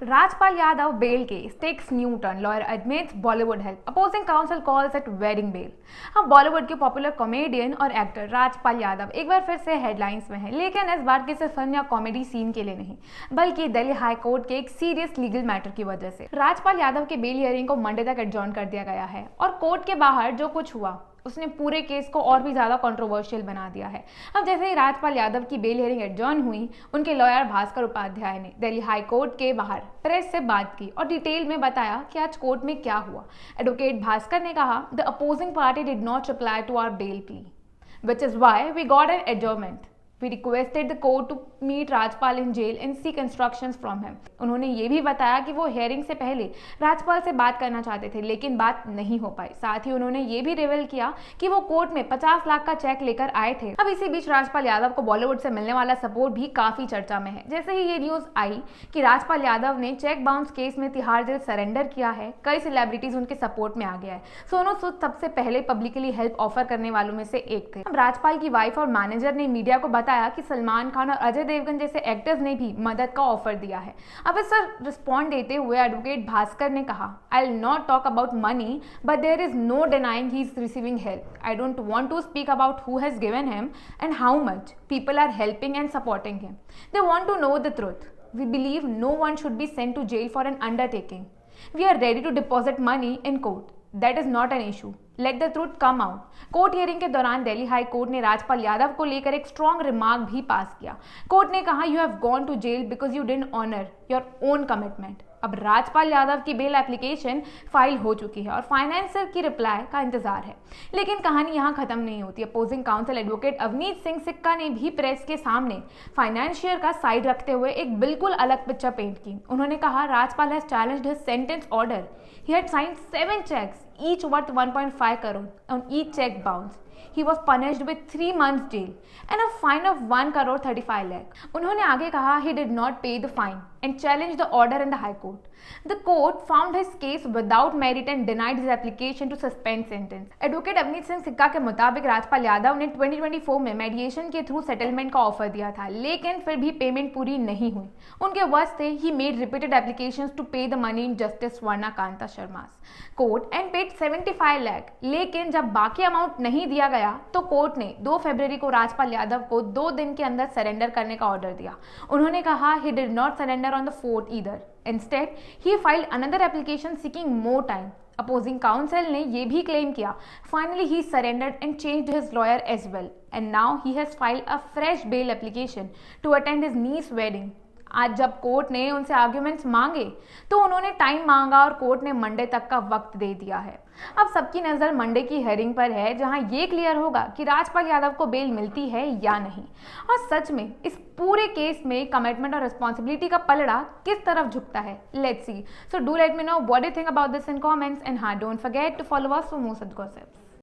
Rajpal Yadav bail case takes new turn. Lawyer admits Bollywood help. Opposing counsel calls it wedding bail. अब बॉलीवुड के popular comedian और actor Rajpal Yadav एक बार फिर से headlines में हैं, लेकिन इस बार किसी फिल्म या कॉमेडी सीन के लिए नहीं, बल्कि दिल्ली हाई कोर्ट के एक सीरियस लीगल मैटर की वजह से। राजपाल यादव के बेल हियरिंग को मंडे तक एडजॉर्न कर दिया गया है और कोर्ट के बाहर जो कुछ हुआ उसने पूरे केस को और भी ज़्यादा कंट्रोवर्शियल बना दिया है। अब जैसे ही राजपाल यादव की बेल हियरिंग एडजॉर्न हुई, उनके लॉयर भास्कर उपाध्याय ने दिल्ली हाई कोर्ट के बाहर प्रेस से बात की और डिटेल में बताया कि आज कोर्ट में क्या हुआ। एडवोकेट भास्कर ने कहा, the opposing party did not reply to our bail plea, which is why we got an adjournment. We requested the court to meet Rajpal in jail and seek instructions from him. उन्होंने ये भी बताया कि वो hearing से पहले राजपाल से बात करना चाहते थे, लेकिन बात नहीं हो पाई। साथ ही उन्होंने ये भी रिवील किया कि वो कोर्ट में 50 लाख का चेक लेकर आए थे। अब इसी बीच राजपाल यादव को बॉलीवुड से मिलने वाला सपोर्ट भी काफी चर्चा में है। जैसे ही ये न्यूज आई कि राजपाल यादव ने चेक बाउंस केस में तिहाड़ जेल सरेंडर किया है, कई सेलिब्रिटीज उनके सपोर्ट में आ गया है। सोनू सूद सबसे पहले पब्लिकली हेल्प ऑफर करने वालों में से एक थे। अब राजपाल की वाइफ और मैनेजर ने मीडिया को बताया कि सलमान खान और अजय देवगन जैसे एक्टर्स ने भी मदद का ऑफर दिया है। अब इस पर रिस्पॉन्ड देते हुए एडवोकेट भास्कर ने कहा, I will not talk about money, but there is no denying he is receiving help. I don't want to speak about who has given him and how much people are helping and supporting him. They want to know the truth. We believe no one should be sent to jail for an undertaking. We are ready to deposit money in court. That is not an issue. Let the truth come out. Court hearing के दौरान Delhi high court ने राजपाल यादव को लेकर एक strong remark भी पास किया। Court ने कहा, you have gone to jail because you didn't honour your own commitment. अब राजपाल यादव की बेल एप्लीकेशन फाइल हो चुकी है और फाइनेंसर की रिप्लाई का इंतजार है, लेकिन कहानी यहाँ खत्म नहीं होती। Opposing council advocate Avneet Singh सिक्का ने भी प्रेस के सामने फाइनेंशियर का साइड रखते हुए एक बिल्कुल अलग पिक्चर पेंट की। उन्होंने कहा, Rajpal has challenged his sentence order. He had signed 7 checks, each worth 1.5 crore. On each check bounce, he was punished with 3 months jail and a fine of 1 crore 35 lakh. उन्होंने आगे कहा, he did not pay the fine and challenged the order in the High Court. The court found his case without merit and denied his application to suspend sentence. Advocate Avneet Singh सिक्का के मुताबिक राजपाल यादव ने 2024 में मेडिएशन के through settlement का offer दिया था, लेकिन फिर भी पेमेंट पूरी नहीं हुई। उनके वर्ड्स थे, he made repeated applications to pay the money in Justice Swarnakanta Sharma's court and paid 75 lakh. लेकिन जब बाकी अमाउंट नहीं दिया गया तो कोर्ट ने 2 फरवरी को राजपाल यादव को 2 दिन के अंदर सरेंडर करने का ऑर्डर दिया। उन्होंने कहा, he did not surrender on the 4th either. Instead, he filed another application seeking more time. Opposing counsel ने ये भी claim किया, finally he surrendered and changed his lawyer as well. And now he has filed a fresh bail application to attend his niece's wedding. आज जब court ने उनसे arguments मांगे तो उन्होंने टाइम मांगा और कोर्ट ने मंडे तक का वक्त दे दिया है। अब सबकी नज़र मंडे की हेयरिंग पर है, जहां ये क्लियर होगा कि राजपाल यादव को बेल मिलती है या नहीं, और सच में इस पूरे केस में कमिटमेंट और रिस्पॉन्सिबिलिटी का पलड़ा किस तरफ झुकता है। Let's see. So do let me know what you think about this in comments, and हाँ, don't forget to follow us for more such gossips.